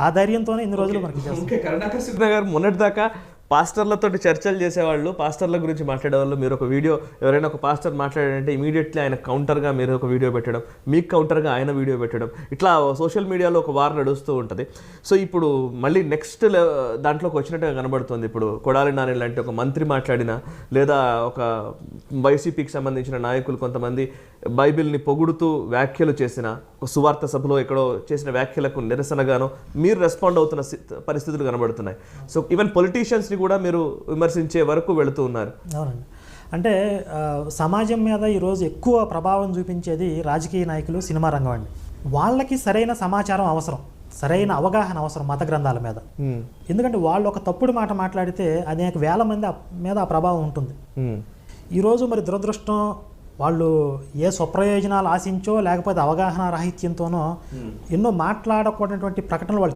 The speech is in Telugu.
ఆ ధైర్యంతోనే ఇన్ని రోజులు మనకి ఓకే, కరుణాకర్ సుగుణ గారు మొన్నటిదాకా పాస్టర్లతో చర్చలు చేసేవాళ్ళు, పాస్టర్ల గురించి మాట్లాడేవాళ్ళు. మీరు ఒక వీడియో ఎవరైనా ఒక పాస్టర్ మాట్లాడారంటే ఇమీడియట్లీ ఆయన కౌంటర్గా మీరు ఒక వీడియో పెట్టడం, మీకు కౌంటర్గా ఆయన వీడియో పెట్టడం, ఇట్లా సోషల్ మీడియాలో ఒక వార్ నడుస్తూ ఉంటుంది. సో ఇప్పుడు మళ్ళీ నెక్స్ట్ దాంట్లోకి వచ్చినట్టుగా కనబడుతుంది. ఇప్పుడు కొడాలి నాని లాంటి ఒక మంత్రి మాట్లాడినా, లేదా ఒక వైసీపీకి సంబంధించిన నాయకులు కొంతమంది బైబిల్ని పొగుడుతూ వ్యాఖ్యలు చేసిన, ఒక సువార్త సభలో ఎక్కడో చేసిన వ్యాఖ్యలకు నిరసనగానో మీరు రెస్పాండ్ అవుతున్న పరిస్థితులు కనబడుతున్నాయి. సో ఈవెన్ పొలిటీషియన్స్ని కూడా మీరు విమర్శించే వరకు వెళుతూ ఉన్నారు. అవునండి. అంటే సమాజం మీద ఈరోజు ఎక్కువ ప్రభావం చూపించేది రాజకీయ నాయకులు, సినిమా రంగం అండి. వాళ్ళకి సరైన సమాచారం అవసరం, సరైన అవగాహన అవసరం మత గ్రంథాల మీద. ఎందుకంటే వాళ్ళు ఒక తప్పుడు మాట మాట్లాడితే అనేక వేల మంది మీద ఆ ప్రభావం ఉంటుంది. ఈరోజు మరి దురదృష్టం, వాళ్ళు ఏ స్వప్రయోజనాలు ఆశించో లేకపోతే అవగాహన రాహిత్యంతోనో ఎన్నో మాట్లాడకూడనటువంటి ప్రకటనలు వాళ్ళు